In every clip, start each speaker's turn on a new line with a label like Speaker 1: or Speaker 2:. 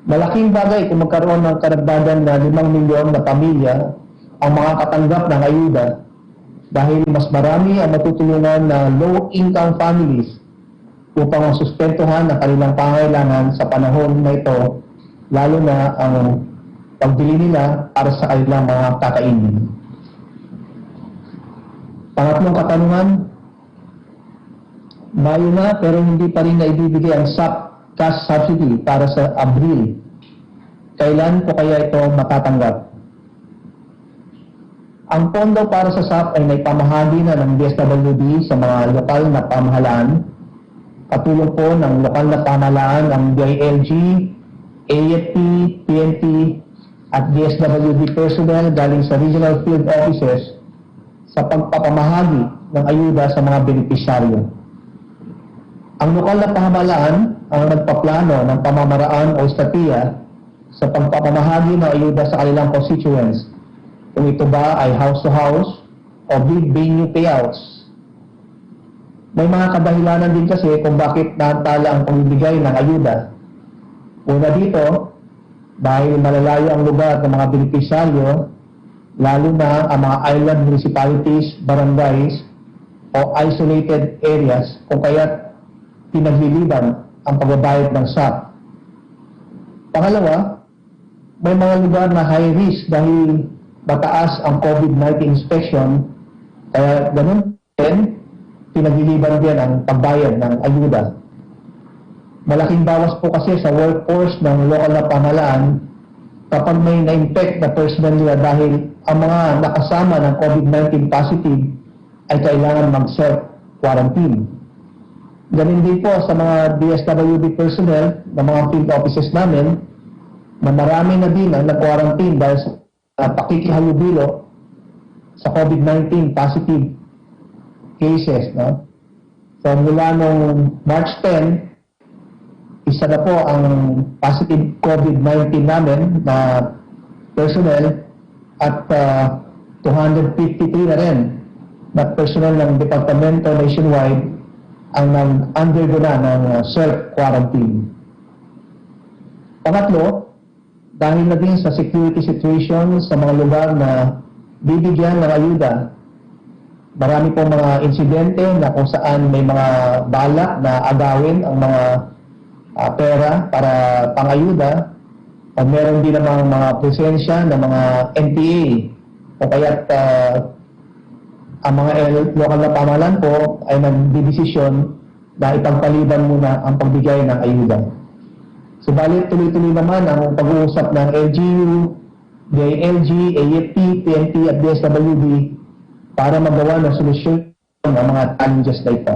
Speaker 1: Malaking bagay kung magkaroon ng karagdagan na 5 milyon na pamilya ang mga katanggap ng ayuda dahil mas marami ang matutulungan na low-income families upang sustentuhan ang kanilang pangailangan sa panahon na ito, lalo na ang pagbili nila para sa kanilang mga kakainin. Pangatlong katanungan, Mayo na pero hindi pa rin naibibigay ang cash subsidy para sa Abril. Kailan po kaya ito matatanggap? Ang pondo para sa SAP ay naipamahagi na ng DSWD sa mga lokal na pamahalaan. Katulong po ng lokal na pamahalaan ang DILG, AFP, PNP at DSWD personnel galing sa regional field offices sa pagpapamahagi ng ayuda sa mga benepisyaryo. Ang lokal na pamahalaan ang nagpaplano ng pamamaraan o estratiya sa pagpapamahagi ng ayuda sa kanilang constituents, kung ito ba ay house-to-house o big venue payouts. May mga kadahilanan din kasi kung bakit naantala ang pagbibigay ng ayuda. Una dito, dahil malalayo ang lugar ng mga benepisyaryo, lalo na ang mga island municipalities, barangays, o isolated areas, kung kaya't pinagliliban ang pagbabayad ng SAP. Pangalawa, may mga lugar na high risk dahil mataas ang COVID-19 inspection, kaya ganun din, pinagliliban din ang pagbayad ng ayuda. Malaking bawas po kasi sa workforce ng lokal na pamahalaan kapag may na-infect na personnel nila dahil ang mga nakasama ng COVID-19 positive ay kailangan mag-self-quarantine. Ganun din po sa mga DSWD personnel ng mga field offices namin na marami na din ang nag-quarantine dahil sa pakikihalubilo sa COVID-19 positive cases. No? So mula noong March 10, isa na po ang positive COVID-19 namin na personnel at 253 na rin na personnel ng departamento nationwide ang nag-undergo na ng self-quarantine. Pangatlo, dahil na din sa security situation sa mga lugar na bibigyan ng ayuda, marami pong mga insidente na kung saan may mga balak na agawin ang mga pera para pangayuda, o meron din namang mga presensya ng mga NPA o kaya't ang mga lokal na pamahalaan po ay nagdidesisyon na ipagpaliban muna ang pagbigay ng ayuda. Subalit tuloy-tuloy naman ang pag-uusap ng LGU, DILG, AFP, PNP at DSWD para magawa ng solusyon ng mga challenges na ito.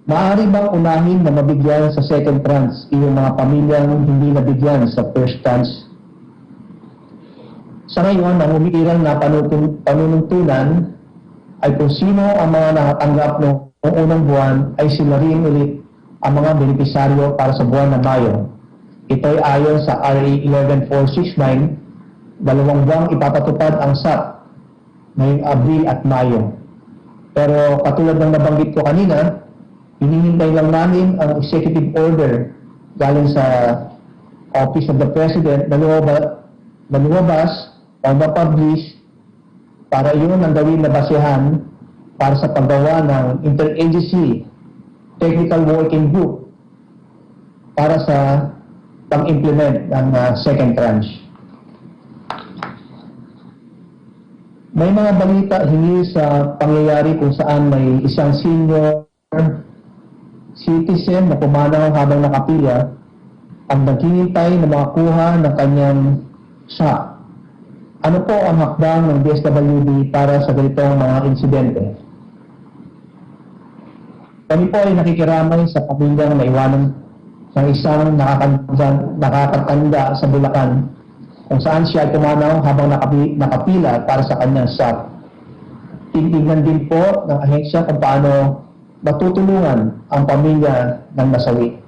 Speaker 1: Maaari bang unahin na mabigyan sa second tranche yung mga pamilyang hindi nabigyan sa first tranche? Sa ngayon, ang umiiral na panununtunan ay kung sino ang mga nakatanggap noong unang buwan ay sila rin ulit ang mga benepisyaryo para sa buwan ng Mayo. Ito ay ayon sa RA 11469, 2 buwang ipapatupad ang SAP ngayong Abril at Mayo. Pero katulad ng nabanggit ko kanina, hinihintay lang namin ang executive order galing sa Office of the President na lumabas o ma-publish para yun ang gawin na basehan para sa paggawa ng interagency technical working group para sa pag-implement ng second tranche. May mga balita hinggil sa pangyayari kung saan may isang senior citizen na pumanaw habang nakapila ang naghihintay na makakuha ng kanyang SAP. Ano po ang hakbang ng DSWD para sa ganitong mga insidente? Kami po ay nakikiramay sa pamilyang naiwanan ng isang nakakatanda sa Bulacan kung saan siya pumanaw habang nakapila para sa kanyang SAP. Titignan din po ng ahensya kung paano matutulungan ang pamilya ng nasawi.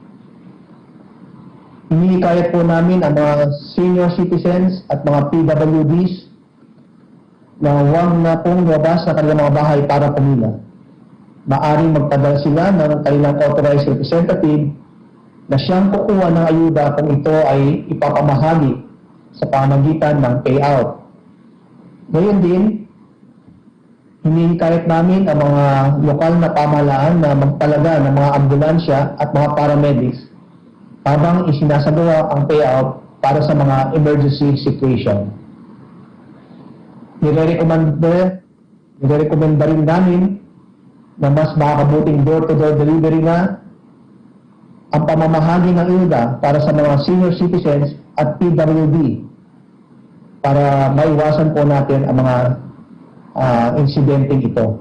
Speaker 1: Hinihikayat po namin ang mga senior citizens at mga PWDs na huwag na pong lumabas sa kanilang mga bahay para pumila. Maaring magpadala sila ng kanilang authorized representative na siyang kukuha ng ayuda kung ito ay ipapamahagi sa pamamagitan ng payout. Ngayon din, hinihikayat namin ang mga lokal na pamahalaan na magtalaga ng mga ambulansya at mga paramedics habang isinasagawa ang payout para sa mga emergency situation. Nirerekomenda rin namin na mas makakabuting door-to-door delivery na ang pamamahagi ng ayuda para sa mga senior citizens at PWD para maiwasan po natin ang mga insidenteng ito.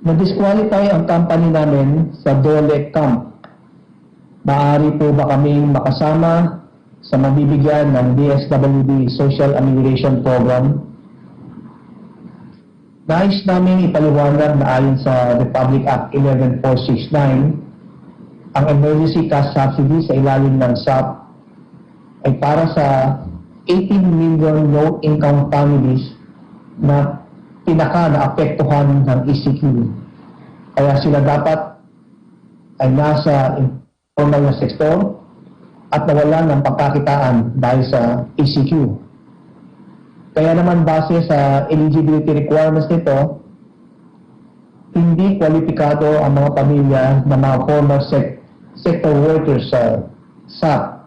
Speaker 1: Na-disqualify ang company namin sa Dole Camp. Maaari po ba kaming makasama sa mabibigyan ng DSWD Social Amelioration Program? Nais namin ipaliwanag na ayon sa Republic Act 11469, ang emergency cash subsidy sa ilalim ng SAP ay para sa 18 million low-income families na pinaka-naapektuhan ng ECQ. Kaya sila dapat ay nasa informal na sektor at nawalan ng pagkakitaan dahil sa ECQ. Kaya naman base sa eligibility requirements nito, hindi kwalipikado ang mga pamilya na mga former sector workers sa SAP.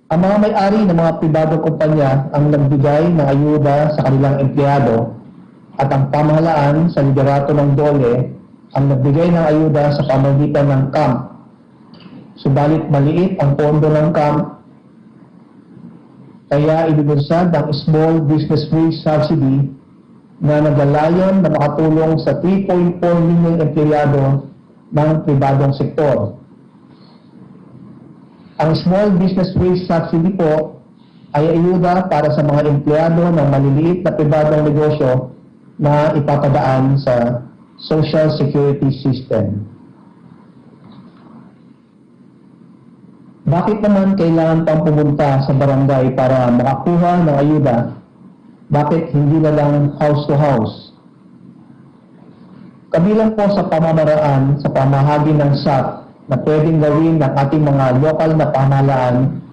Speaker 1: Ang mga may-ari ng mga pribadong kumpanya ang nagbigay ng ayuda sa kanilang empleyado at ang pamahalaan sa liderato ng DOLE ang nagbigay ng ayuda sa pamamagitan ng camp. Subalit maliit ang pondo ng camp, kaya ibinunsad ang Small Business Wage Subsidy na naglalayon na makatulong sa 3.4 million empleyado ng pribadong sektor. Ang Small Business Wage Subsidy po ay ayuda para sa mga empleyado ng maliliit na pribadong negosyo na ipapadaan sa Social Security System. Bakit naman kailangan pang pumunta sa barangay para makakuha ng ayuda? Bakit hindi na lang house to house? Kabilang po sa pamamaraan sa pamahagi ng SAP na pwedeng gawin ng ating mga lokal na pamahalaan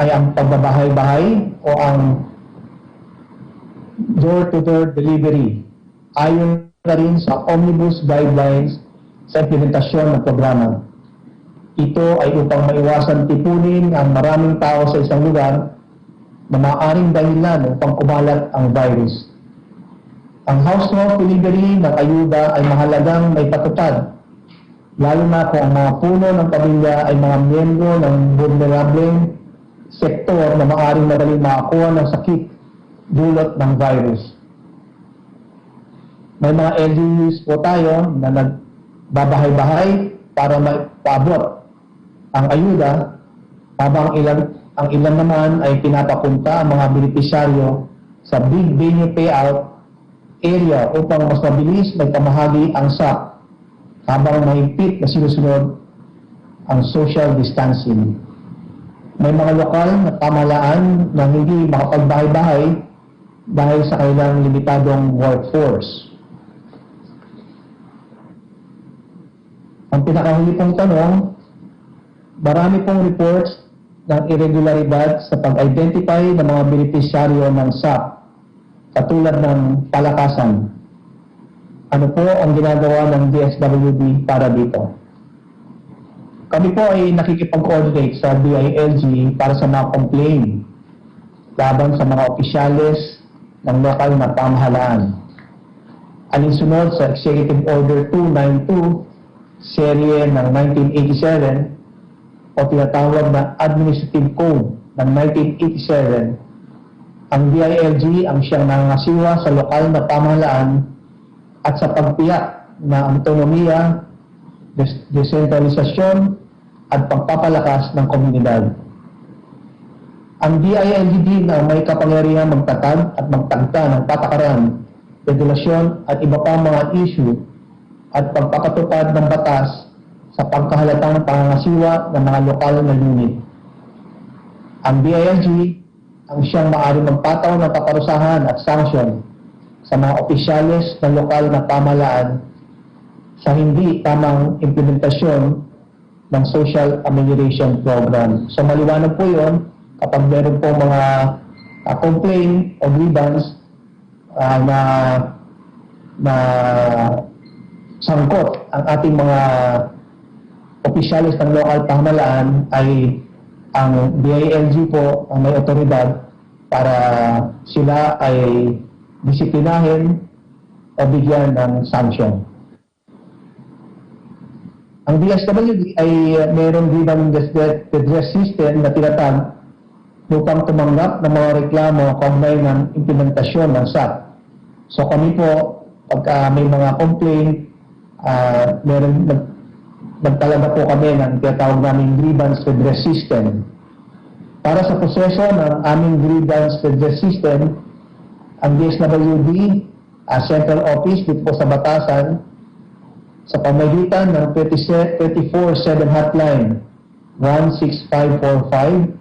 Speaker 1: ay ang pagbabahay-bahay o ang door-to-door delivery ayon na rin sa Omnibus Guidelines sa implementasyon ng programa. Ito ay upang maiwasan tipunin ang maraming tao sa isang lugar na maaaring dahilan upang kumalat ang virus. Ang house-to-house delivery ng ayuda ay mahalagang may patutad, lalo na kung ang mga puno ng pamilya ay mga miyembro ng vulnerableng sektor na maaaring madaling makakuha ng sakit dulot ng virus. May mga LGUs po tayo na nagbabahay-bahay para maipaabot ang ayuda, habang ang ilan naman ay pinapapunta ang mga benepisyaryo sa big venue payout area upang mas mabilis may pamahagi ang SAP habang mahigpit na sinusunod ang social distancing. May mga lokal na pamahalaan na hindi makapagbahay-bahay dahil sa kanilang limitadong workforce. Ang pinakahuli pong tanong, marami pong reports ng irregularidad sa pag-identify ng mga benepisyaryo ng SAP, katulad ng palakasan. Ano po ang ginagawa ng DSWD para dito? Kami po ay nakikipag-coordinate sa DILG para sa mga complaint laban sa mga opisyales ng lokal na pamahalaan. Alinsunod sa Executive Order 292, serye ng 1987 o tinatawag na Administrative Code ng 1987, ang DILG ang siyang nangangasiwa sa lokal na pamahalaan at sa pagtiyak na autonomiya, desentralisasyon at pagpapalakas ng komunidad. Ang DILG din ang may kapangyarihan magtatag at magtagda ng patakaran, regulasyon at iba pang mga issue at pagpapatupad ng batas sa pagkahalatang pangangasiwa ng mga lokal na unit. Ang DILG ang siyang maaaring magpataw ng kaparusahan at sanksyon sa mga opisyales ng lokal na pamahalaan sa hindi tamang implementasyon ng social amelioration program. So maliwanag po yun kapag meron po mga complaint o grievance na sangkot ang ating mga opisyalis ng lokal pamahalaan ay ang DILG po ang may otoridad para sila ay disiplinahin o bigyan ng sanction. Ang DSWD ay mayroong grievance redress system na tinatag upang tumanggap ng mga reklamo kaugnay ng implementasyon ng SAP. So kami po, pagka may mga complaint, nagtalaga po kami ng tinatawag naming grievance redress system. Para sa proseso ng aming grievance redress system, ang DSWD Central Office dito po sa Batasan, sa pamagitan ng 24/7 hotline 16545,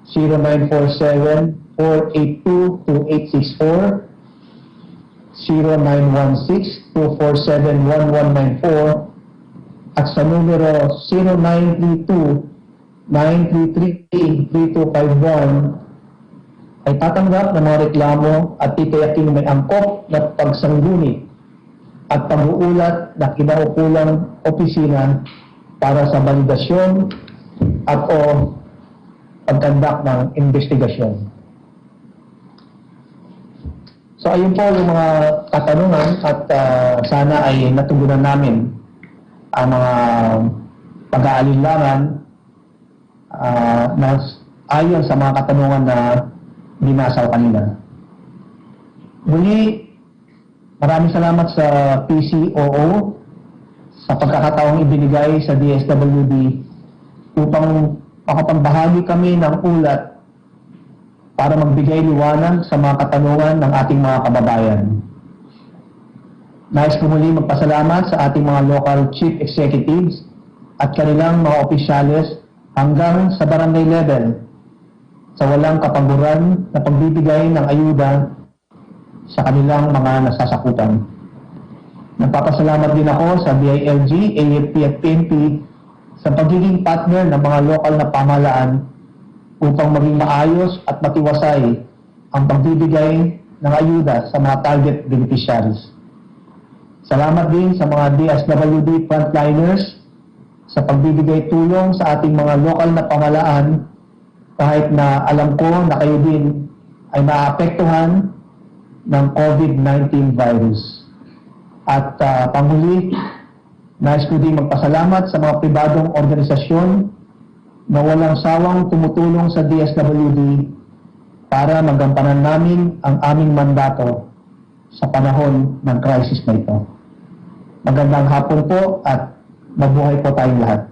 Speaker 1: 0947-482-2864, 0916-247-1194, at sa numero 0932-933-3251 ay tatanggap ng mga reklamo at titiyaking may angkop na pagsangguni at pag-uulat na kinaukulang opisina para sa validasyon at o pagkandak ng investigasyon. So ayun po yung mga katanungan at sana ay natugunan namin ang mga pag-aalinlangan na ayon sa mga katanungan na binasa kanina. Muli, maraming salamat sa PCOO sa pagkakataong ibinigay sa DSWD upang makapagbahagi kami ng ulat para magbigay liwanag sa mga katanungan ng ating mga kababayan. Nais ko muli magpasalamat sa ating mga local chief executives at kanilang mga opisyalis hanggang sa barangay level sa walang kapaguran na pagbibigay ng ayuda sa kanilang mga nasasakupan. Nagpapasalamat din ako sa DILG, AFP at PNP sa pagiging partner ng mga lokal na pamahalaan upang maging maayos at matiwasay ang pagbibigay ng ayuda sa mga target beneficiaries. Salamat din sa mga DSWD frontliners sa pagbibigay tulong sa ating mga lokal na pamahalaan kahit na alam ko na kayo din ay naapektuhan ng COVID-19 virus. At panghuli, nais ko din magpasalamat sa mga pribadong organisasyon na walang sawang tumutulong sa DSWD para magampanan namin ang aming mandato sa panahon ng crisis na ito. Magandang hapon po at mabuhay po tayong lahat.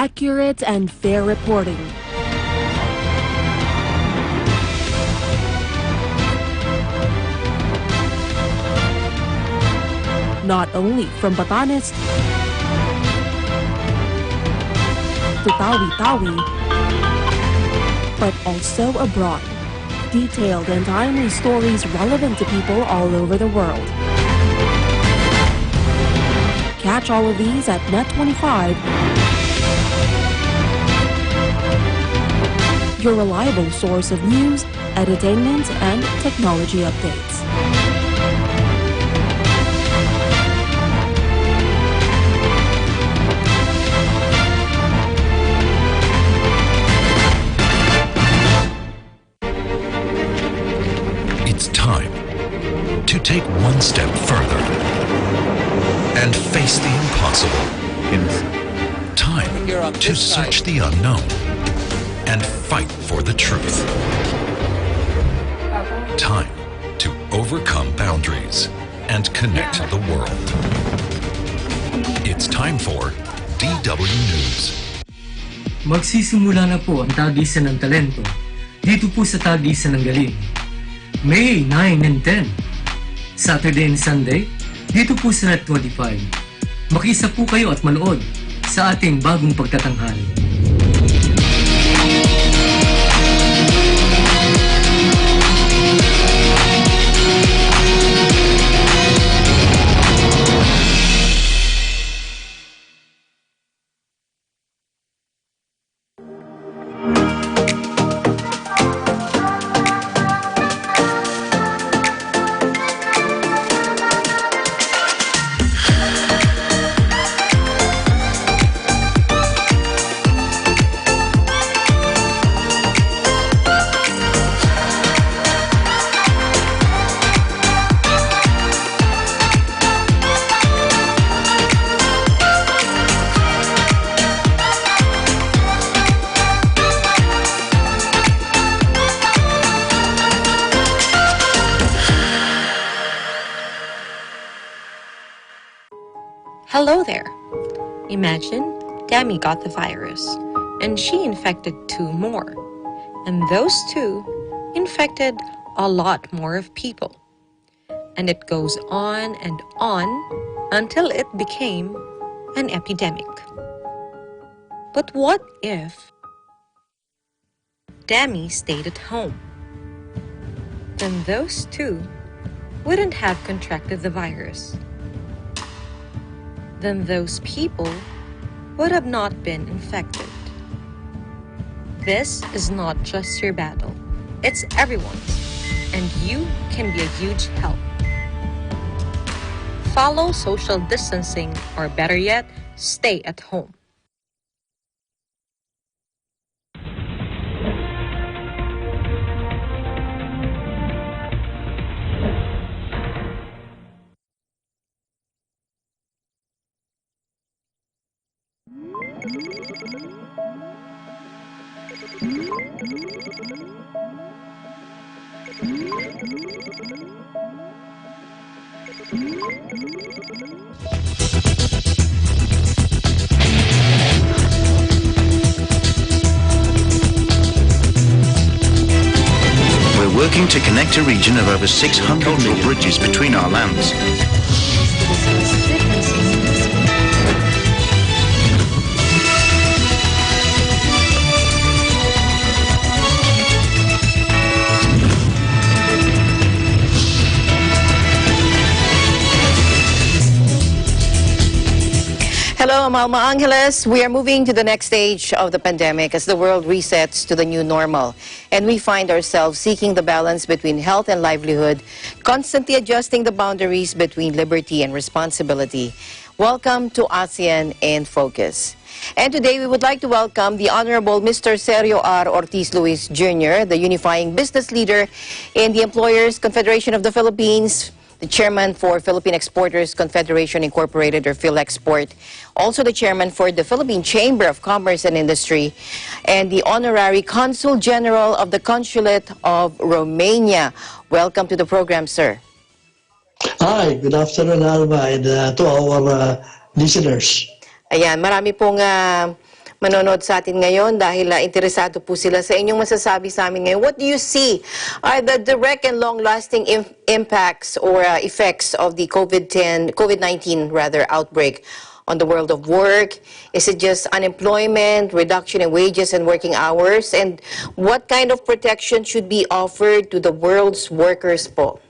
Speaker 2: Accurate and fair reporting. Not only from Batanes to Tawi-Tawi, but also abroad. Detailed and timely stories relevant to people all over the world. Catch all of these at Net25, your reliable source of news, entertainment, and technology updates.
Speaker 3: It's time to take one step further and face the impossible. Time to search the unknown and fight for the truth. Time to overcome boundaries and connect the world. It's time for DW News.
Speaker 4: Magsisimula na po ang Tagisan ng Talento dito po sa Tagisan ng Galing. May 9 and 10. Saturday and Sunday, dito po sa Net25. Makisa po kayo at manood sa ating bagong pagtatanghali.
Speaker 5: Hello there. Imagine Demi got the virus, and she infected 2 more. And those 2 infected a lot more of people. And it goes on and on until it became an epidemic. But what if Demi stayed at home? Then those 2 wouldn't have contracted the virus. Then those people would have not been infected. This is not just your battle, it's everyone's, and you can be a huge help. Follow social distancing, or better yet, stay at home.
Speaker 6: We're working to connect a region of over 600 million bridges between our lands.
Speaker 7: Hello, I'm Alma Angeles. We are moving to the next stage of the pandemic as the world resets to the new normal. And we find ourselves seeking the balance between health and livelihood, constantly adjusting the boundaries between liberty and responsibility. Welcome to ASEAN in Focus. And today we would like to welcome the Honorable Mr. Sergio R. Ortiz Luis Jr., the unifying business leader in the Employers Confederation of the Philippines, the chairman for Philippine Exporters Confederation Incorporated, or PhilExport, also the chairman for the Philippine Chamber of Commerce and Industry, and the honorary consul general of the Consulate of Romania. Welcome to the program, sir.
Speaker 8: Hi, good afternoon, Alma, and to our listeners.
Speaker 7: Ayan, marami pong manonood sa atin ngayon dahil interesado po sila sa inyong masasabi sa amin ngayon. What do you see are the direct and long-lasting impacts or effects of the COVID-19 outbreak on the world of work? Is it just unemployment, reduction in wages and working hours? And what kind of protection should be offered to the world's workers po?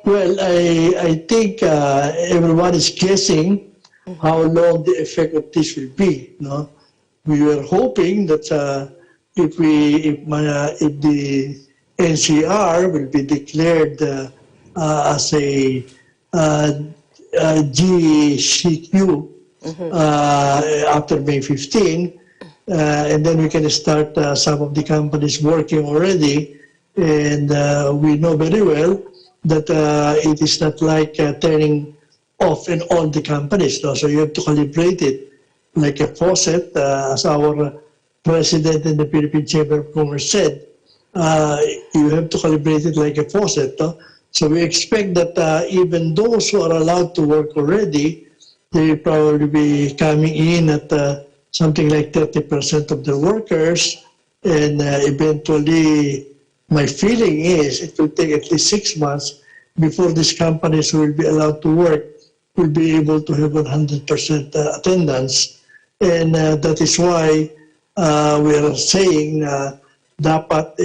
Speaker 8: Well, I think everyone is guessing how long the effect of this will be. No, we were hoping that if the NCR will be declared as a GCQ after May 15, and then we can start some of the companies working already. And we know very well that it is not like turning off and on the companies. No? So you have to calibrate it like a faucet, as our president in the Philippine Chamber of Commerce said. You have to calibrate it like a faucet. No? So we expect that even those who are allowed to work already, they will probably be coming in at something like 30% of the workers, and eventually, my feeling is it will take at least 6 months before these companies who will be allowed to work will be able to have 100% attendance. And that is why we are saying dapat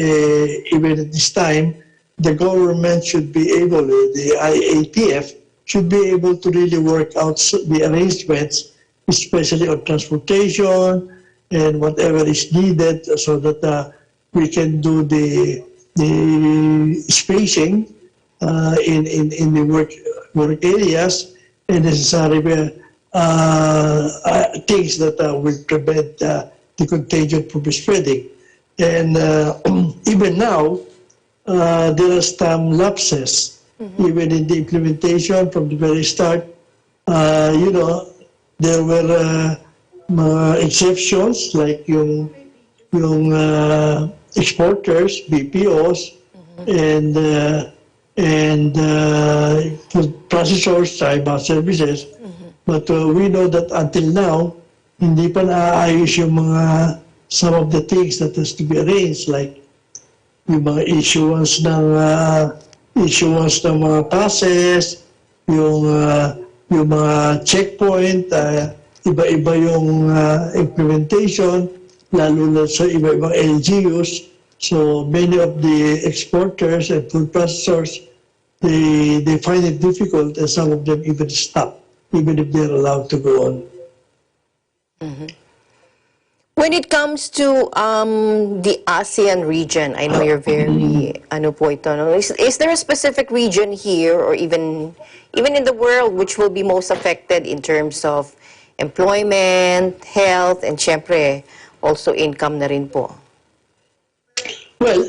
Speaker 8: even at this time, the government should be able, the IATF should be able to really work out the arrangements, especially on transportation and whatever is needed, so that we can do the spacing in the work areas and necessary things that will prevent the contagion from spreading. And even now, there are some lapses, even in the implementation from the very start. You know, there were exceptions like yung exporters, BPOs, and food processors, IBA services. But we know that until now, hindi pa naayos yung some of the things that has to be arranged, like yung mga issuance ng mga passes, yung mga checkpoint, iba-iba yung implementation, lalo na sa iba-ibang LGUs. So many of the exporters and food processors, they find it difficult, and some of them even stop, even if they're allowed to go on.
Speaker 7: When it comes to the ASEAN region, I know you're very ano po ito, no? Is there a specific region here or even in the world which will be most affected in terms of employment, health, and syempre also income na rin po?
Speaker 8: Well,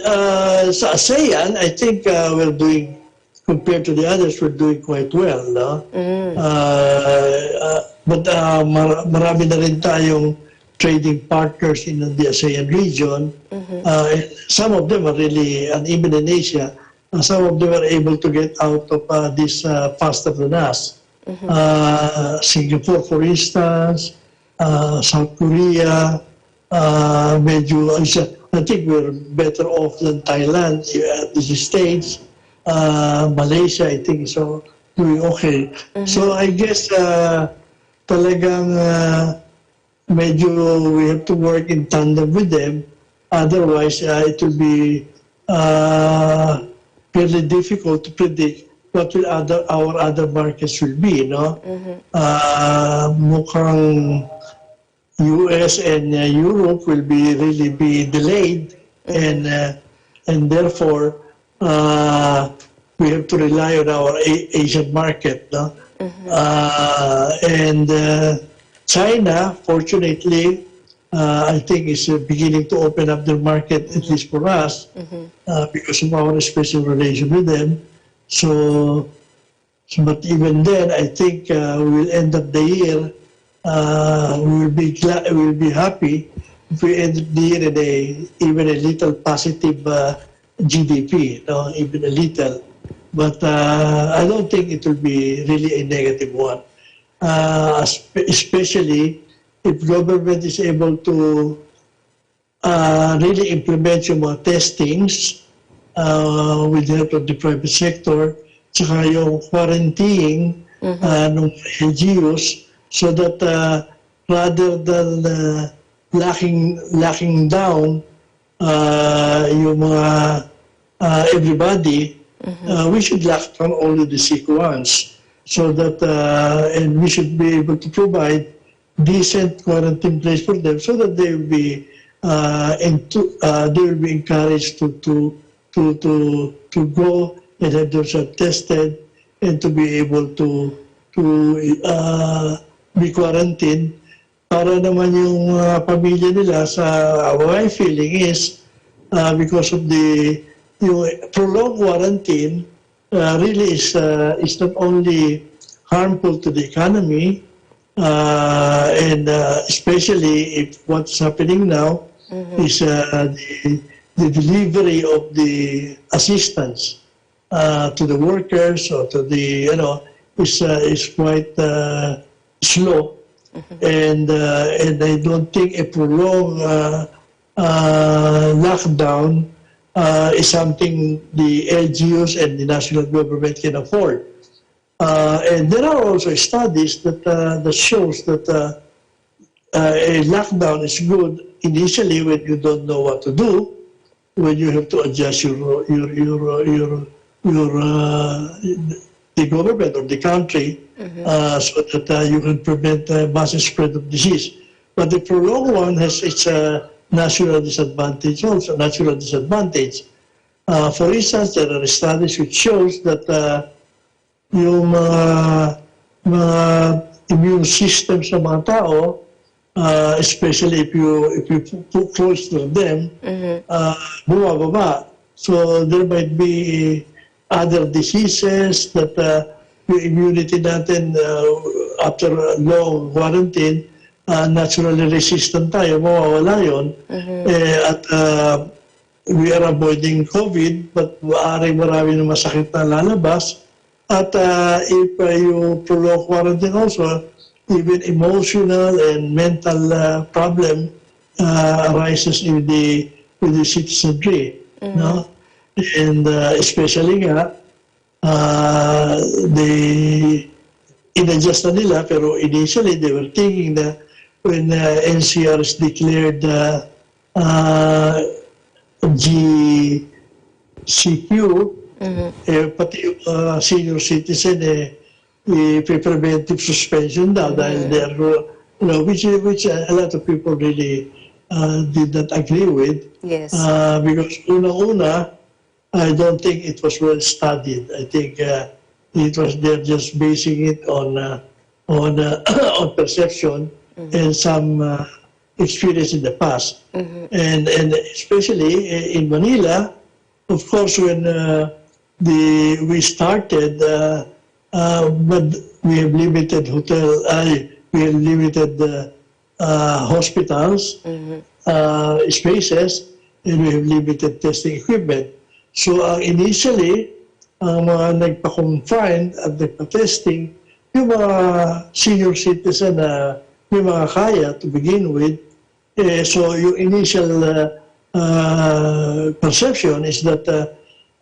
Speaker 8: sa ASEAN, I think we're doing, compared to the others, we're doing quite well. No? But marami na rin tayong trading partners in the ASEAN region. Some of them are really, and even in Asia, some of them are able to get out of this faster than us. Singapore, for instance, South Korea, medyo, I think we're better off than Thailand, the States, Malaysia, I think, so doing okay. So I guess talagang medyo we have to work in tandem with them. Otherwise, it will be really difficult to predict what will our other markets will be. No? Mukhang US and Europe will really be delayed, and therefore we have to rely on our Asian market. No? And China, fortunately, I think is beginning to open up their market, at least for us, because of our special relation with them. So, but even then, I think we will end up the year. We will be happy if we end the year in even a little positive GDP, even a little. But I don't think it will be really a negative one, especially if government is able to really implement yung mga testings with the help of the private sector, tsaka yung quarantining ng LGUs, so that rather than locking down yung mga everybody, we should lock down only the sick ones, so that and we should be able to provide decent quarantine place for them, so that they will be encouraged to go and have themselves tested and to be able to be quarantined, para naman yung pamilya nila my feeling is because of the prolonged quarantine really is not only harmful to the economy, and especially if what's happening now is the delivery of the assistance to the workers or to the is quite slow, and I don't think a prolonged lockdown is something the LGUs and the national government can afford. And there are also studies that shows that a lockdown is good initially when you don't know what to do, when you have to adjust the government or the country, so that you can prevent massive spread of disease. But the prolonged one has its natural disadvantage also, natural disadvantage. For instance, there are studies which shows that yung immune systems ng mga tao, especially if you put close to them, bumababa. So there might be other diseases that yung immunity natin after a long quarantine, naturally resistant tayo, mawawala yun. At we are avoiding COVID, but marami na masakit na lalabas. At if you prolong quarantine also, even emotional and mental problem arises in the citizenry, no? And especially nga, they inadjust na nila, pero initially they were thinking that when NCR is declared GCQ, pati yung senior citizen preventive suspension daw dahil there were, which a lot of people really did not agree with.
Speaker 7: Yes.
Speaker 8: Because unang-una, I don't think it was well studied. I think they're just basing it on perception and some experience in the past. And especially in Manila, of course, when we started, but we have limited we have limited hospitals, spaces, and we have limited testing equipment. So initially, ang mga nagpa-confine at nagpa-testing, yung mga senior citizen na may mga kaya to begin with. So yung initial perception is that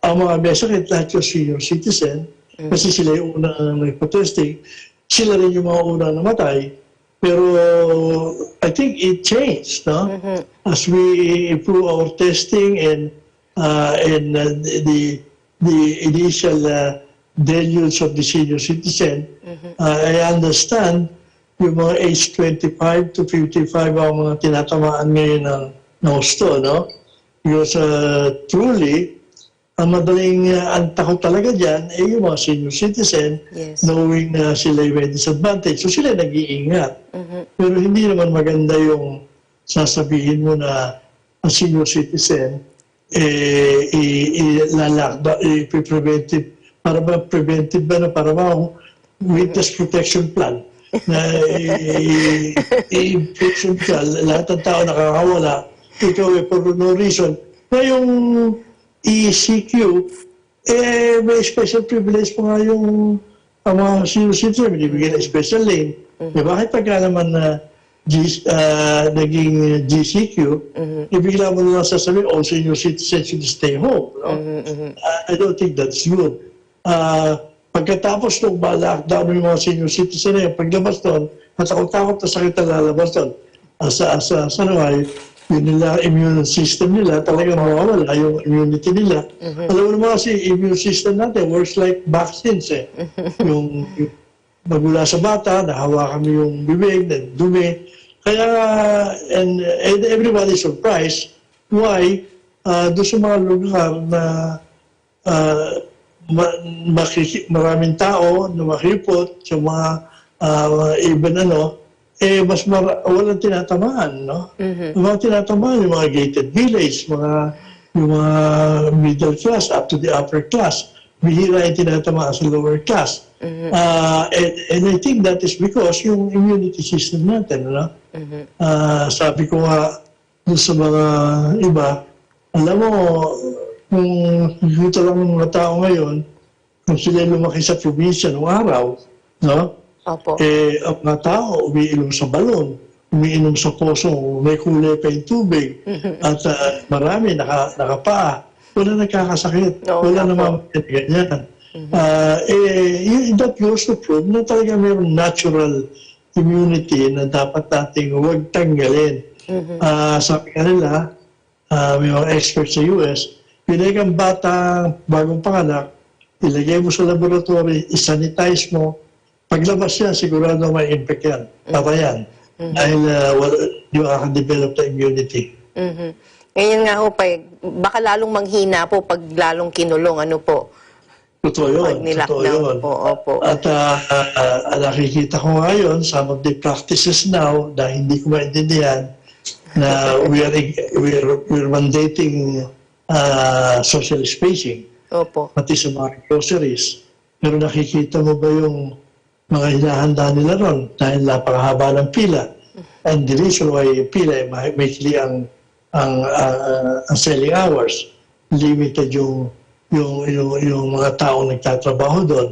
Speaker 8: ang mga may sakit lahat yung senior citizen, kasi sila yung unang nagpa-testing, sila rin yung mga unang namatay. Pero I think it changed, no? As we improve our testing and the initial deluge of the senior citizen, I understand yung mga age 25 to 55 ang mga tinatamaan ngayon ng gusto, no? Because truly, ang madaling ang takot talaga dyan ay yung mga senior citizen, knowing na sila may disadvantage. So sila nag-iingat. Pero hindi naman maganda yung sasabihin mo na ang senior citizen preventive, para ba preventive ba na para ba witness protection plan na infection ka, lahat ng tao nakakawala, ikaw for no reason. Na yung ECQ, may special privilege pa nga yung mga senior citizen, binibigyan ng special lane. Bakit pagka naman na naging GCQ, ibigla mo nalang sasabihin, all senior citizens should stay home. No? I don't think that's good. Pagkatapos nung lockdown yung mga senior citizen na yun, paglabas doon, matakot-takot na sakit na lalabas doon. Sa Sanaway, immune system nila, talagang mawawala yung immunity nila. Alam mo naman kasi, immune system natin works like vaccines eh. yung magmula sa bata, nahawakan mo yung bibig, dumi. Kaya, and everybody surprised why doon sa mga lugar na maraming tao na makipot sa mga even mas walang tinatamaan, no? Yung mga tinatamaan, yung mga gated village, yung mga middle class up to the upper class. Bihira yung tinatamaan sa lower class. And I think that is because yung immunity system natin, no? Sabi ko nga dun sa mga iba, alam mo, kung dito lang ng mga tao ngayon, kung sila lumaki sa probinsya noong araw, no?
Speaker 7: Opo.
Speaker 8: Ang mga tao umiinom sa balon, umiinom sa poso, may kulay pa yung tubig, at marami nakapaa. Wala nagkakasakit, wala naman ganyan. That goes to prove na talaga mayroong natural immunity na dapat nating huwag tanggalin. Sabi nga nila, may mga experts sa US, pinag ang batang bagong panganak, ilagay mo sa laboratory, isanitize mo, paglabas yan, sigurado may impact yan, patayan. Dahil di makadevelop na immunity.
Speaker 7: Ngayon nga ho, baka lalong manghina po pag lalong kinulong, ano po?
Speaker 8: Totoo yun.
Speaker 7: Pag nilockdown po, opo.
Speaker 8: At nakikita ko ngayon, some of the practices now na hindi ko maintindihan, na we're mandating social spacing.
Speaker 7: Opo.
Speaker 8: Pati sa mga groceries. Pero nakikita mo ba yung mga hinahanda nila ron dahil napakahaba ng pila? And the reason why yung pila ay maikli ang selling hours. Limited yung mga taong nagtatrabaho doon.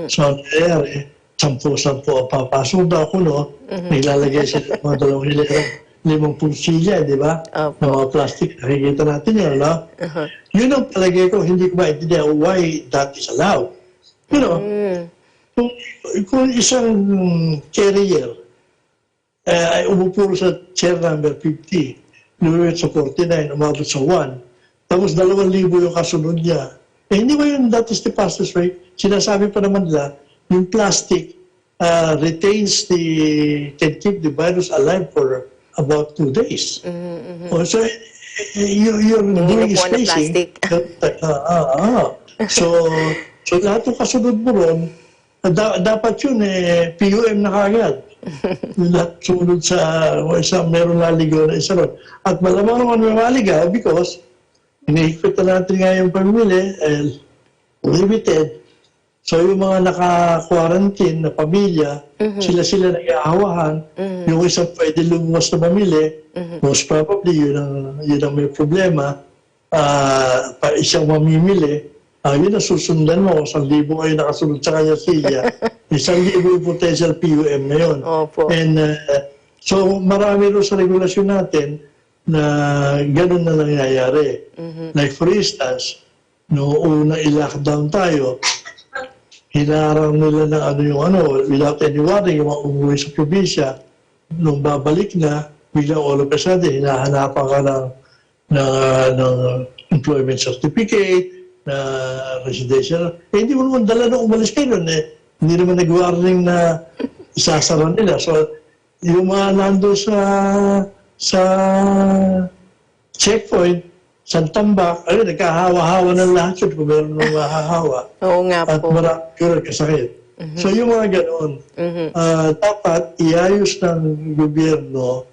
Speaker 8: So, ang nangyayari, 10 ang papasok daw kuno, naglalagay sila mga 5 silya, di ba? Ng mga plastic, nakikita natin yun, no? Yun ang palagay ko, hindi ko maintindihan why that is allowed. You know, kung isang carrier ay umupuro sa chair number 50, lumiwit sa 49, umabot sa 1, tapos 2,000 yung kasunod niya. Hindi ba yun, that is the fastest way? Sinasabi pa naman nila, yung plastic can keep the virus alive for about 2 days. So, you're doing spacing. So, lahat ng kasunod mo ron, dapat yun, PUM na kagad. Yung lahat sumunod sa meron laligaw na isa ron. At malamang naman may maligaw because inihigpit na natin nga yung pamimili, limited. So yung mga naka-quarantine na pamilya, sila nag-aawahan. Yung isang pwede lumuwas na mamili, most probably yun ang may problema. Isang mamimili, yun ang susundan mo. 1,000 kayo nakasunod sa kanya silya. 1,000 yung potential PUM na yun. And so marami rin sa regulasyon natin na ganun na nangyayari. Like for instance, noong una i-lockdown tayo, hinarang nila na without any warning, yung mga umuwi sa probinsya, nung babalik na, biglang all of a sudden, hinahanapan ka ng employment certificate, na residential. Hindi mo naman dala na umalis kayo nun eh. Hindi naman nag-warning na isasara nila. So, yung mga nando sa checkpoint, sa tambak, nagkahawa-hawa ng lahat yun kung meron ng mahahawa.
Speaker 7: Oo nga po.
Speaker 8: At marami yun kasakit. So yung mga ganoon, dapat iayos ng gobyerno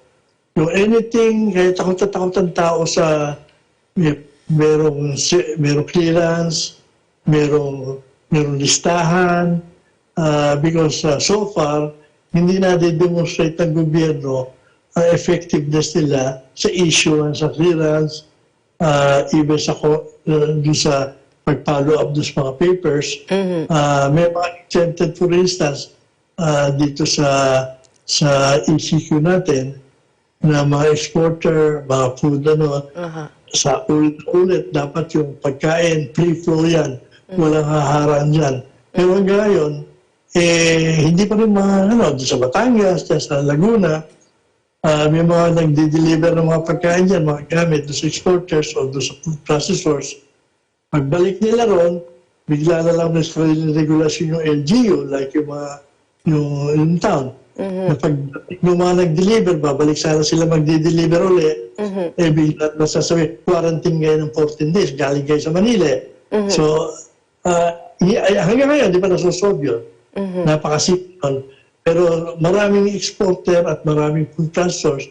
Speaker 8: yung anything, kahit takot ang tao sa merong clearance, merong listahan, because so far, hindi na-demonstrate ng gobyerno ang effectiveness nila sa issuance sa clearance, even sa pag-follow up doon sa mga papers. May mga exempted, for instance, dito sa ECQ natin, na mga exporter, mga food, sa ulit, dapat yung pagkain, free flow yan, walang haharaan dyan. Pero hanggang ngayon, hindi pa rin doon sa Batangas, sa Laguna, May mga nagdi-deliver ng mga pagkain dyan, mga gamit doon sa exporters o doon sa food processors. Pagbalik nila ron, bigla na lang may sariling regulasyon yung LGU, like yung town. Na pag yung mga nag-deliver, babalik sana sila magdi-deliver ulit, bigla na sasabi, quarantine ngayon ng 14 days, galing kayo sa Manila. So, hanggang ngayon, di pa nasusolve yun. Napakasip yun. Pero maraming exporter at maraming food transfers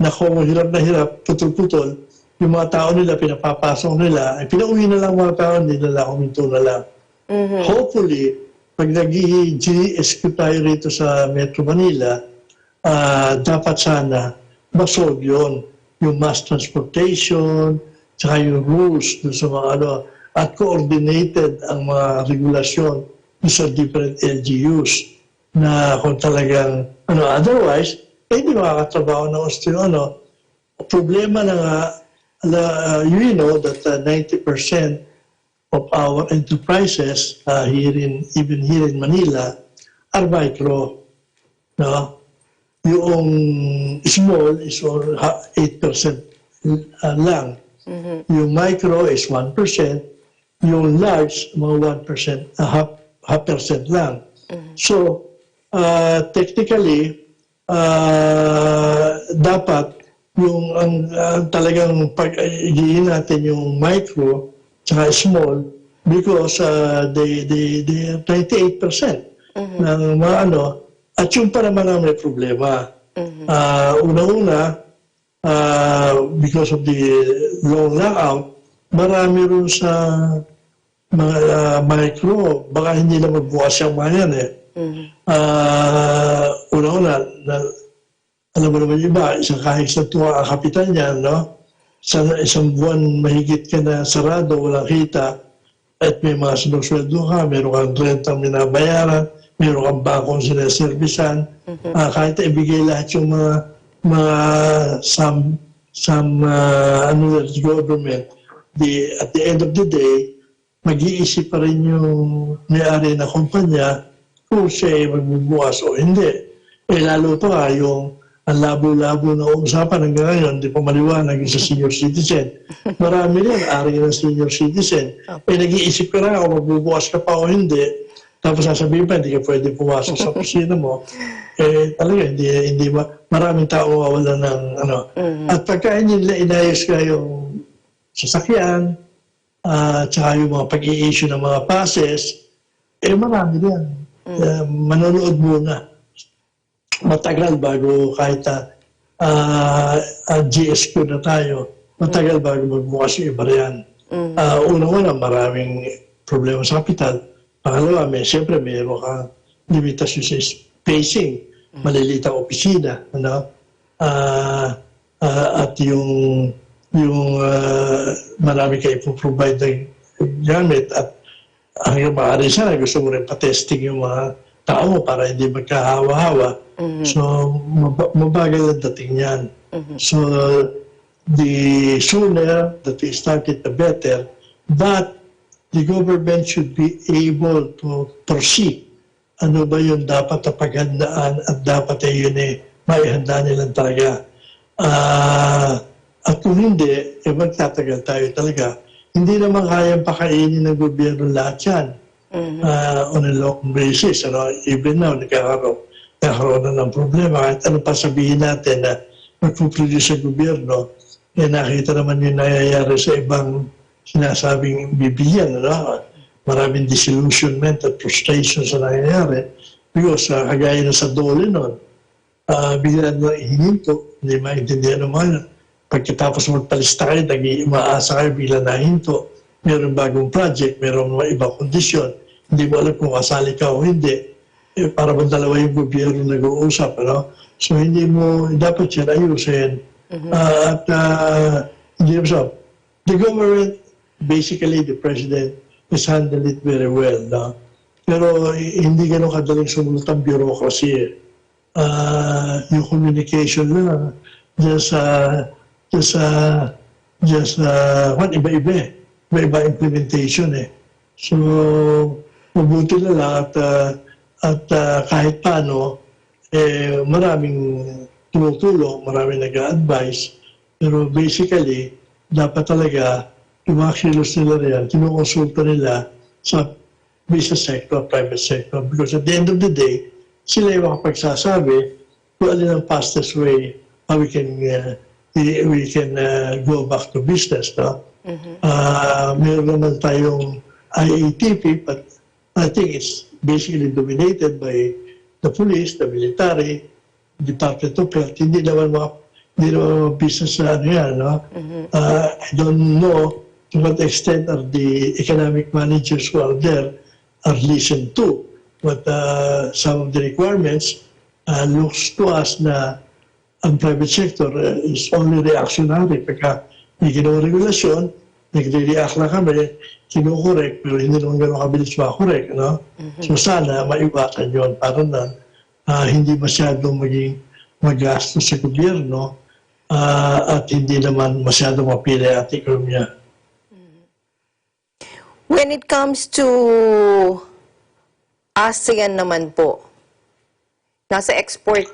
Speaker 8: na kung hirap na hirap, putol-putol, yung mga tao nila, pinapapasok nila, ay pinauwi na lang mga tao, hindi nila huminto na lang. Hopefully, pag nag-GSQ tayo rito sa Metro Manila, dapat sana masolve yun. Yung mass transportation, tsaka yung rules dun sa mga at coordinated ang mga regulasyon sa different LGUs na kung talagang, otherwise, hindi makakatrabaho ng gusto yung problema na nga, you know that 90% of our enterprises even here in Manila are micro. No? Yung small is 8% lang. Yung micro is 1%. Yung large, mga 1%, half percent lang. So, technically, dapat yung talagang pag-igihin natin yung micro tsaka small because they are 98% ng mga at yung pa naman ang may problema. Una-una, because of the long lockout, marami rin sa mga micro, baka hindi na magbukas yung mga yan una-una, alam mo naman iba, kahit sa tuwa ang kapital niya, no? Sa isang buwan mahigit ka na sarado, walang kita, at may mga sinusweldo ka, meron kang rentang minabayaran, meron kang bangkong sinaservisan, kahit ibigay lahat yung mga government, at the end of the day, mag-iisip pa rin yung may-ari na kumpanya kung siya ay magbubukas o hindi. Lalo pa yung ang labo-labo na usapan hanggang ngayon, hindi pa maliwanag sa senior citizen. Marami rin, ari ng senior citizen. Nag-iisip ka na kung magbubukas ka pa o hindi, tapos sasabihin pa, hindi ka pwede pumasok sa kusina mo. Talaga, hindi maraming tao mawala ng At pagka nila inayos ka yung sasakyan, tsaka yung mga pag-i-issue ng mga passes, marami rin. Manonood muna. Matagal bago kahit GSQ na tayo, matagal bago magbukas yung iba yan. Una-una, maraming problema sa kapital. Pangalawa, siyempre mayroon kang limitasyon sa spacing, maliliit ang opisina, at yung marami kayo ipoprovide ng gamit at hanggang maaari sana gusto mo rin pa-testing yung mga tao para hindi magkahawa-hawa. So, mabagal ang dating yan. So, the sooner that we start it, the better. But the government should be able to foresee ano ba yung dapat na paghandaan at dapat yun maihanda nilang talaga. At kung hindi, magtatagal tayo talaga. Hindi naman kayang pakainin ng gobyerno lahat yan. On a long basis. Even now, nagkakaroon na ng problema. Kahit ano pa sabihin natin na magpuproduce sa gobyerno, nakita naman yung nangyayari sa ibang sinasabing bibigyan. Maraming disillusionment at frustration sa nangyayari. Because kagaya na sa dole nun, bigla na ihininto, hindi maintindihan naman. Pagkatapos magpalista kayo, umaasa kayo, bigla na hinto. Meron bagong project, meron mga ibang kondisyon. Hindi mo alam kung kasali ka o hindi. Para bang dalawa yung gobyerno nag-uusap. So hindi mo, dapat yan ayusin. Hindi mo the government, basically the president, has handled it very well. Pero hindi ganun kadaling sumunod ang bureaucracy. Yung communication lang, iba-iba implementation So, mabuti na lang at kahit paano, maraming tumutulong, marami nag-a-advise, pero basically, dapat talaga yung mga kilos nila riyan, kinukonsulta nila sa business sector, private sector, because at the end of the day, sila yung makapagsasabi kung alin ang fastest way how we can go back to business. No? Meron naman tayong IATP, but I think it's basically dominated by the police, the military, Department of Health. Hindi naman mga business na ano yan. No? I don't know to what extent are the economic managers who are there are listened to. But some of the requirements looks to us na ang private sector is only reactionary. Pagka may ginawang regulasyon, nagre-react lang kami, kinukorek, pero hindi naman gano'ng kabilis makorek. No? So sana maiwasan yun para na hindi masyadong maging magastos sa gobyerno at hindi naman masyadong mapili ang ekonomiya.
Speaker 7: When it comes to ASEAN naman po, nasa export,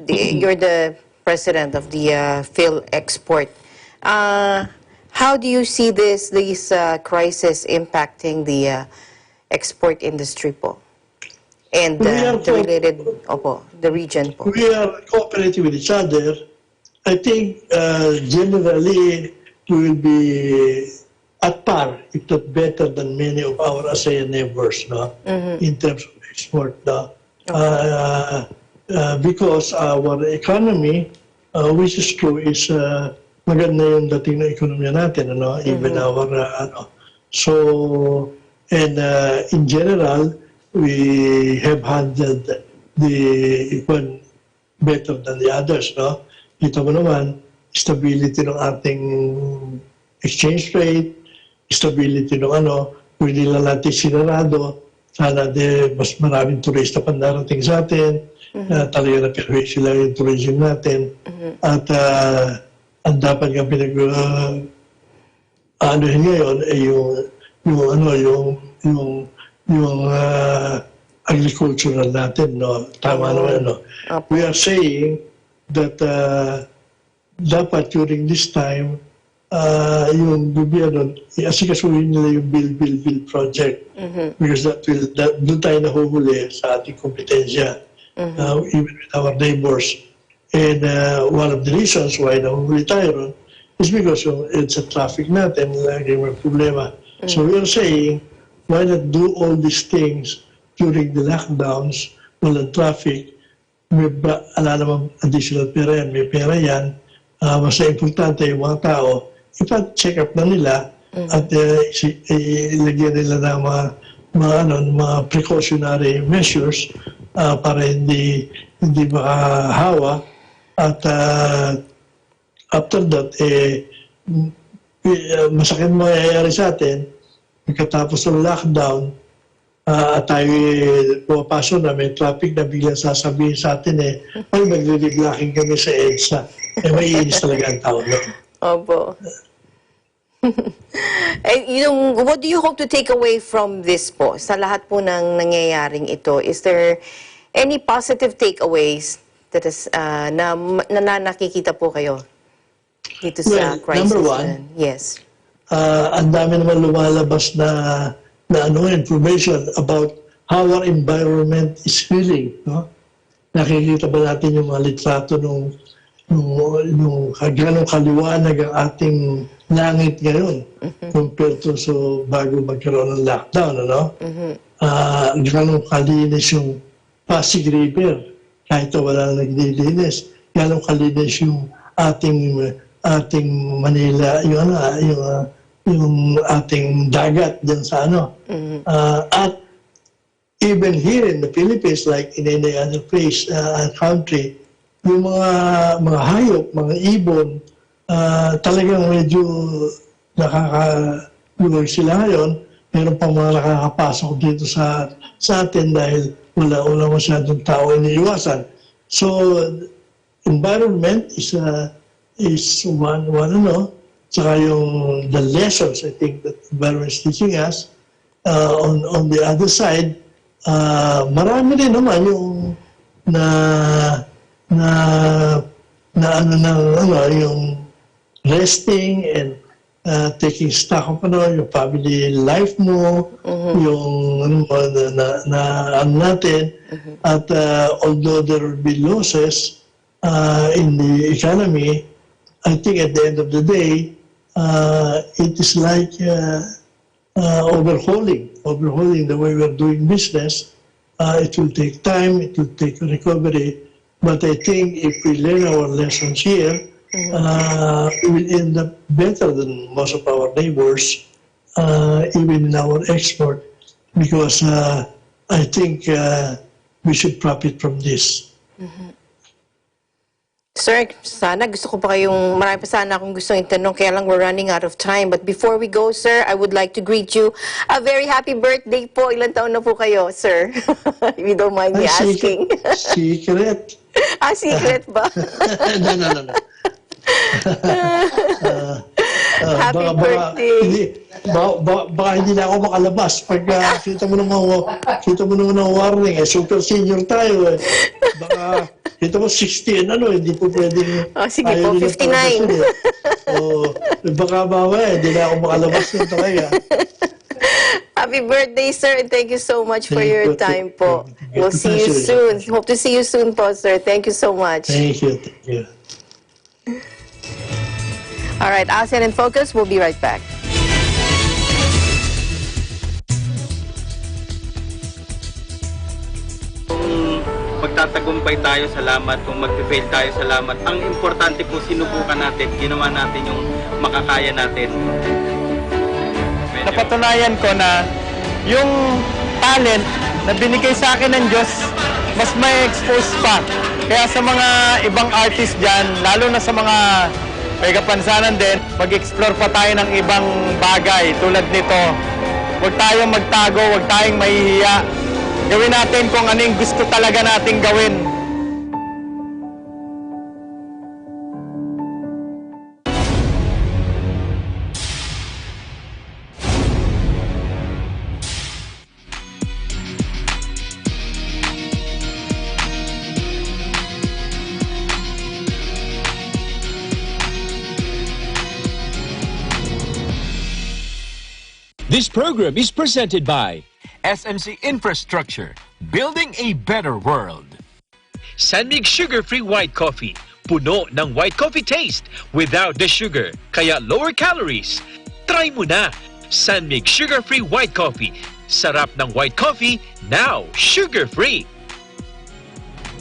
Speaker 7: you're the president of the PhilExport. How do you see this crisis impacting the export industry po? And the related, the region po.
Speaker 8: We are cooperating with each other. I think generally we will be at par, if not better than many of our ASEAN neighbors, no? In terms of export. No? Because our economy, which is true, is maganda yung dating na ekonomiya natin, ano? Even our, so, and in general, we have handled the one better than the others, no? Ito mo naman, stability ng ating exchange rate, stability ng kung hindi lang natin sinarado, sana mas maraming turista pang darating sa atin, talaga na perway sila yung tourism natin, at ang dapat nga anuhin ngayon ay yung agricultural natin, no? Tama naman, no? We are saying that dapat during this time, yung gobyerno, asikasuhin nila yung bill project. Because doon tayo nahuhuli sa ating kompetensya, even with our neighbors. And one of the reasons why nahuhuli tayo ron is because it's a traffic natin, laging may problema. So we are saying, why not do all these things during the lockdowns, walang traffic, ala naman additional pera yan, may pera yan, mas importante yung mga tao, ipa-check up na nila at ilagyan nila ng mga precautionary measures para hindi makahawa at after that, masakit mangyayari sa atin pagkatapos ng lockdown at tayo pumapasok na may traffic na biglang sasabihin sa atin ay magre-reglaking kami sa EDSA. Maiinis talaga ang tao. No?
Speaker 7: Opo. What do you hope to take away from this po? Sa lahat po ng nangyayaring ito, is there any positive takeaways that is, na nakikita po kayo dito sa crisis?
Speaker 8: Number one,
Speaker 7: yes.
Speaker 8: Ang dami naman lumalabas na information about how our environment is feeling. No? Nakikita ba natin yung mga litrato nung gano'ng kaliwanag ang ating langit ngayon compared to bago magkaroon ng lockdown, ano? Gano'ng kalinis yung Pasig River kahit wala nang naglilinis. Gano'ng kalinis yung ating Manila, yung ating dagat dyan sa at even here in the Philippines, like in any other place, country, yung mga hayop, mga ibon, talagang medyo nakakaluwag sila ngayon. Meron pang mga nakakapasok dito sa atin dahil wala masyadong tao iniiwasan. So, environment is one saka yung the lessons I think that environment is teaching us. On the other side, marami din naman yung yung resting and taking stock of yung family life mo, yung natin. At although there will be losses in the economy, I think at the end of the day, it is like overhauling the way we're doing business. It will take time, it will take recovery, but I think if we learn our lessons here, we will end up better than most of our neighbors, even in our export, because I think we should profit from this.
Speaker 7: Sir, sana gusto ko pa kayong, marami pa sana akong gustong itanong, kaya lang we're running out of time. But before we go, sir, I would like to greet you. A very happy birthday po. Ilan taon na po kayo, sir? If you don't mind me asking.
Speaker 8: Secret.
Speaker 7: Secret ba?
Speaker 8: No.
Speaker 7: Happy birthday.
Speaker 8: Baka hindi na ako makalabas pag kita mo naman ng warning. Super senior tayo eh. Baka kita mo 60 hindi po pwedeng...
Speaker 7: sige po, 59.
Speaker 8: Baka hindi na ako makalabas nito kaya.
Speaker 7: Happy birthday, sir, and thank you so much for your time po. We'll see you soon. Hope to see you soon po, sir. Thank you so much.
Speaker 8: Thank you.
Speaker 7: All right, ASEAN in Focus. We'll be right back.
Speaker 9: Kung magtatagumpay tayo, salamat. Kung mag-fail tayo, salamat. Ang importante po, sinubukan natin, ginawa natin yung makakaya natin.
Speaker 10: Napatunayan ko na yung talent na binigay sa akin ng Diyos, mas may expose pa. Kaya sa mga ibang artist dyan, lalo na sa mga may kapansanan din, mag-explore pa tayo ng ibang bagay tulad nito. Huwag tayong magtago, huwag tayong mahihiya. Gawin natin kung ano yung gusto talaga nating gawin.
Speaker 11: This program is presented by SMC Infrastructure, building a better world. Sanmig Sugar-Free White Coffee, puno ng white coffee taste without the sugar, kaya lower calories. Try mo na! Sanmig Sugar-Free White Coffee. Sarap ng white coffee, now sugar-free.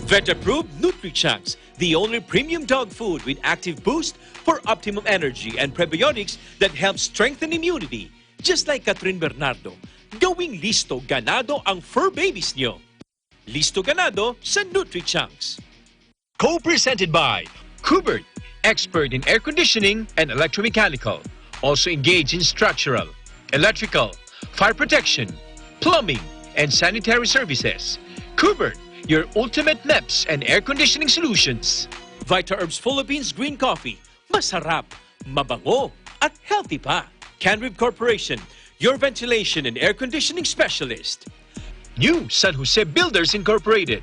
Speaker 11: Vet-approved Nutri-Chunks, the only premium dog food with active boost for optimum energy and prebiotics that help strengthen immunity. Just like Catherine Bernardo, gawing listo ganado ang fur babies nyo. Listo ganado sa Nutri-Chunks. Co-presented by Kubert, expert in air conditioning and electromechanical. Also engaged in structural, electrical, fire protection, plumbing, and sanitary services. Kubert, your ultimate MEPS and air conditioning solutions. Vita Herbs Philippines Green Coffee. Masarap, mabango, at healthy pa. Canrib Corporation, your ventilation and air conditioning specialist. New San Jose Builders Incorporated.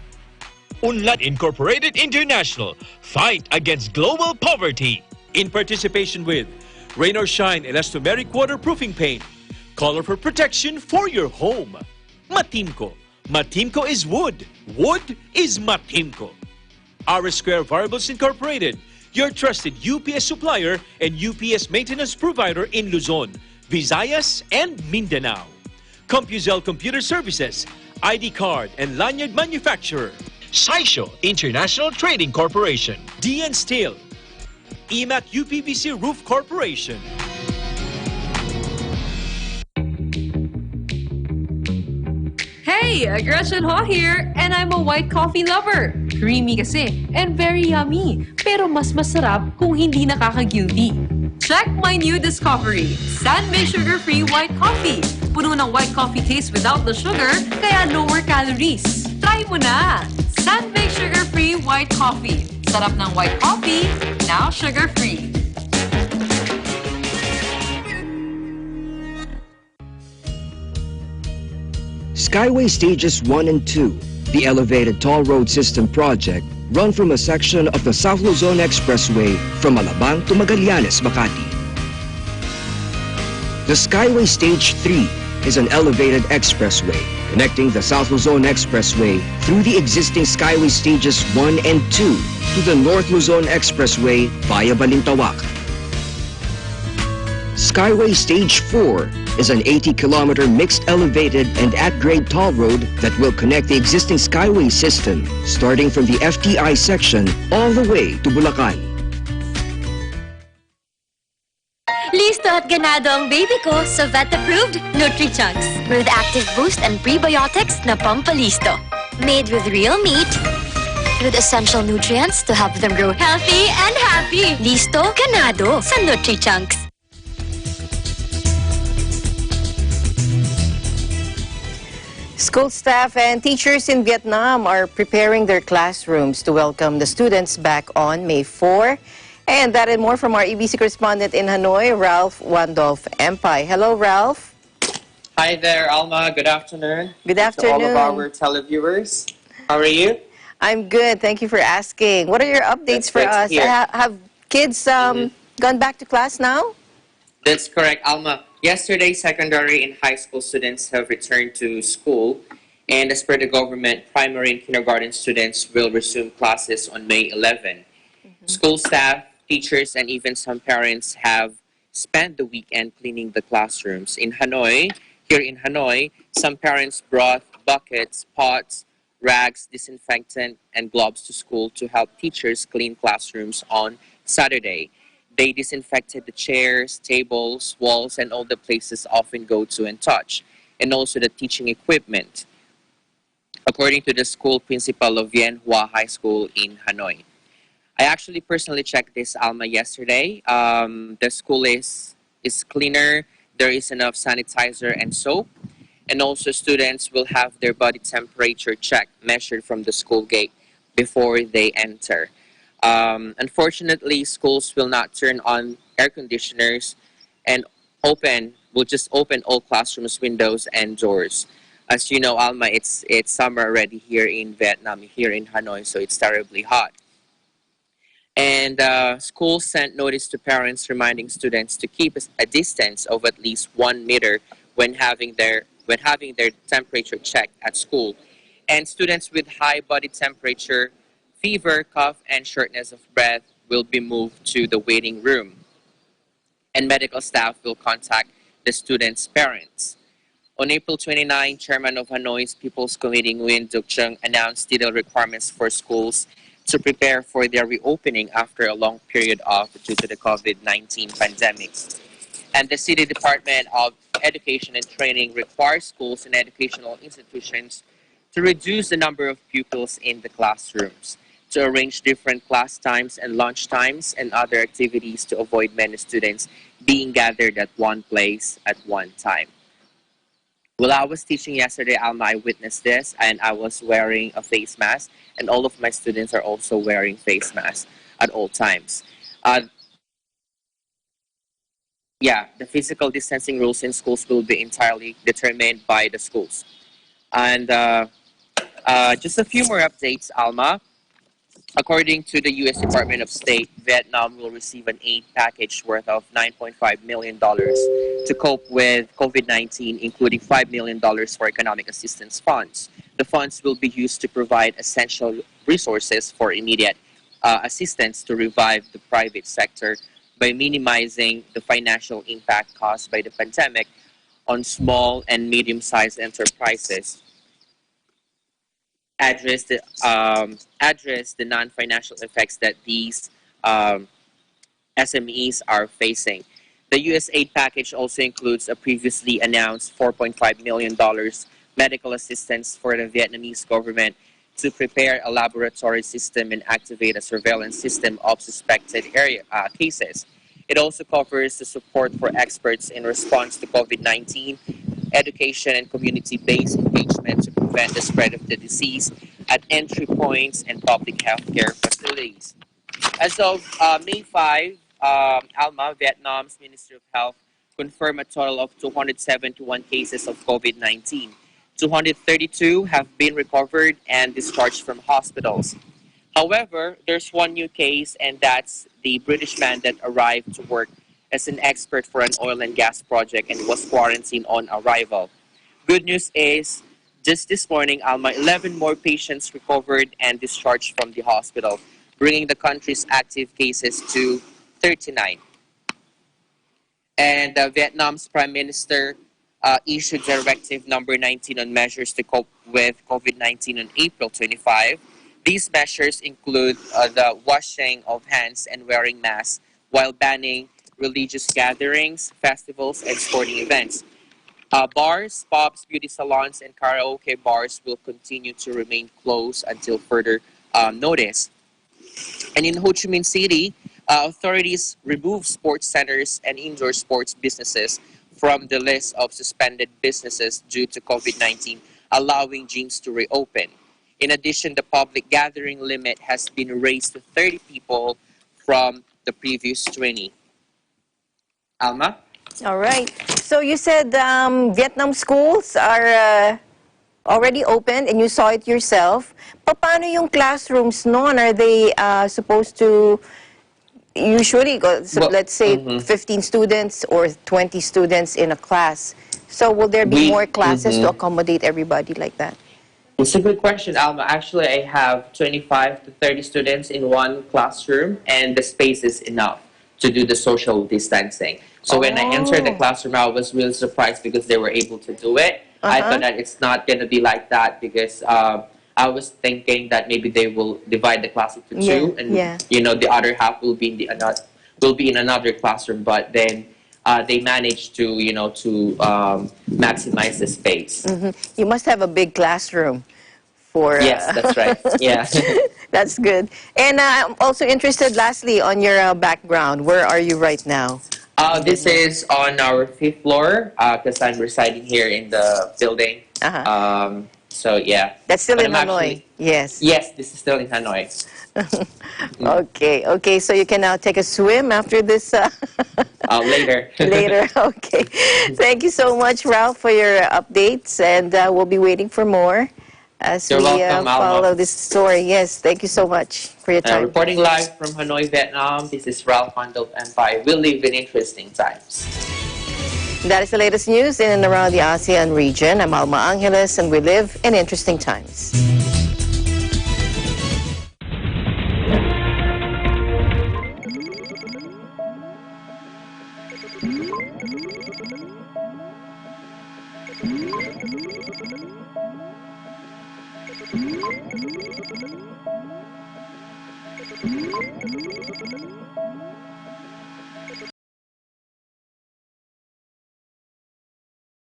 Speaker 11: Unlat Incorporated International, fight against global poverty. In participation with Rain or Shine Elastomeric Waterproofing Paint. Color for protection for your home. Matimco. Matimco is wood. Wood is Matimco. R Square Variables Incorporated, your trusted UPS supplier and UPS maintenance provider in Luzon, Visayas, and Mindanao. CompuZell Computer Services, ID card and lanyard manufacturer. Saisho International Trading Corporation. DN Steel. EMAT UPVC Roof Corporation.
Speaker 12: Hey, Gretchen Ho here, and I'm a white coffee lover. Creamy kasi, and very yummy. Pero mas masarap kung hindi nakaka-guilty. Check my new discovery, Sanmig Sugar-Free White Coffee. Puno ng white coffee taste without the sugar, kaya lower calories. Try mo na! Sanmig Sugar-Free White Coffee. Sarap ng white coffee, now sugar-free.
Speaker 13: Skyway Stages 1 and 2, the elevated toll road system project, run from a section of the South Luzon Expressway from Alabang to Magallanes, Makati. The Skyway Stage 3 is an elevated expressway connecting the South Luzon Expressway through the existing Skyway Stages 1 and 2 to the North Luzon Expressway via Balintawak. Skyway Stage 4 is an 80-kilometer mixed elevated and at-grade toll road that will connect the existing Skyway system starting from the FTI section all the way to Bulacan.
Speaker 14: Listo at ganado ang baby ko sa vet-approved Nutri-Chunks with active boost and prebiotics na pampalisto. Made with real meat, with essential nutrients to help them grow healthy and happy. Listo, ganado sa Nutri-Chunks.
Speaker 7: School staff and teachers in Vietnam are preparing their classrooms to welcome the students back on May 4. And that and more from our EBC correspondent in Hanoi, Ralph Wandolph Empay. Hello, Ralph.
Speaker 15: Hi there, Alma. Good afternoon.
Speaker 7: Good afternoon.
Speaker 15: To all of our televiewers. How are you?
Speaker 7: I'm good. Thank you for asking. What are your updates for us? Have kids gone back to class now?
Speaker 15: That's correct, Alma. Yesterday, secondary and high school students have returned to school. And as per the government, primary and kindergarten students will resume classes on May 11. School staff, teachers, and even some parents have spent the weekend cleaning the classrooms. In Hanoi, here in Hanoi, some parents brought buckets, pots, rags, disinfectant, and gloves to school to help teachers clean classrooms on Saturday. They disinfected the chairs, tables, walls, and all the places often go to and touch, and also the teaching equipment, according to the school principal of Vien Hoa High School in Hanoi. I actually personally checked this, Alma, yesterday. The school is cleaner. There is enough sanitizer and soap. And also students will have their body temperature checked, measured from the school gate before they enter. Unfortunately, schools will not turn on air conditioners and will just open all classrooms, windows, and doors. As you know, Alma, it's summer already here in Vietnam, here in Hanoi, so it's terribly hot. And schools sent notice to parents reminding students to keep a distance of at least 1 meter when having their temperature checked at school. And students with high body temperature, fever, cough, and shortness of breath will be moved to the waiting room. And medical staff will contact the students' parents. On April 29, Chairman of Hanoi's People's Committee Nguyen Duc Trung announced detailed requirements for schools to prepare for their reopening after a long period off due to the COVID-19 pandemic. And the City Department of Education and Training requires schools and educational institutions to reduce the number of pupils in the classrooms, to arrange different class times and lunch times and other activities to avoid many students being gathered at one place at one time. While I was teaching yesterday, Alma, I witnessed this, and I was wearing a face mask, and all of my students are also wearing face masks at all times. The physical distancing rules in schools will be entirely determined by the schools. And just a few more updates, Alma. According to the U.S. Department of State, Vietnam will receive an aid package worth of $9.5 million to cope with COVID-19, including $5 million for economic assistance funds. The funds will be used to provide essential resources for immediate assistance to revive the private sector by minimizing the financial impact caused by the pandemic on small and medium-sized enterprises. Address the non-financial effects that these SMEs are facing. The U.S. aid package also includes a previously announced $4.5 million medical assistance for the Vietnamese government to prepare a laboratory system and activate a surveillance system of suspected cases. It also covers the support for experts in response to COVID-19, education and community-based engagement to prevent the spread of the disease at entry points and public healthcare facilities. As of May 5, Alma, Vietnam's Ministry of Health confirmed a total of 271 cases of COVID-19. 232 have been recovered and discharged from hospitals. However, there's one new case, and that's the British man that arrived to work as an expert for an oil and gas project and was quarantined on arrival. Good news is, just this morning, Alma, 11 more patients recovered and discharged from the hospital, bringing the country's active cases to 39. And Vietnam's Prime Minister issued Directive number 19 on measures to cope with COVID-19 on April 25. These measures include the washing of hands and wearing masks while banning religious gatherings, festivals, and sporting events. Bars, pubs, beauty salons, and karaoke bars will continue to remain closed until further notice. And in Ho Chi Minh City, authorities removed sports centers and indoor sports businesses from the list of suspended businesses due to COVID-19, allowing gyms to reopen. In addition, the public gathering limit has been raised to 30 people from the previous 20. Alma?
Speaker 7: All right. So you said Vietnam schools are already opened and you saw it yourself. Paano yung classrooms noon? Are they supposed to usually go, so let's say 15 students or 20 students in a class? So will there be more classes to accommodate everybody like that?
Speaker 15: It's a good question, Alma. Actually, I have 25 to 30 students in one classroom, and the space is enough to do the social distancing. So when I entered the classroom, I was really surprised because they were able to do it. I thought that it's not going to be like that because I was thinking that maybe they will divide the class into two, and you know, the other half will be in another classroom. But then they managed to, you know, to maximize the space.
Speaker 7: You must have a big classroom for.
Speaker 15: Yes, that's right. Yeah.
Speaker 7: That's good. And I'm also interested, lastly, on your background. Where are you right now?
Speaker 15: This is on our 5th floor because I'm residing here in the building. So yeah.
Speaker 7: That's still in Hanoi. Yes.
Speaker 15: Yes, this is still in Hanoi.
Speaker 7: Okay. So you can now take a swim after this.
Speaker 15: Later.
Speaker 7: Later. Okay. Thank you so much, Ralph, for your updates, and we'll be waiting for more as
Speaker 15: You're
Speaker 7: we
Speaker 15: welcome,
Speaker 7: follow
Speaker 15: Alma.
Speaker 7: this story. Yes. Thank you so much for your time.
Speaker 15: Reporting live from Hanoi, Vietnam. This is Ralph Handel Empire. We live in interesting times.
Speaker 7: That is the latest news in and around the ASEAN region. I'm Alma Angeles, and we live in interesting times.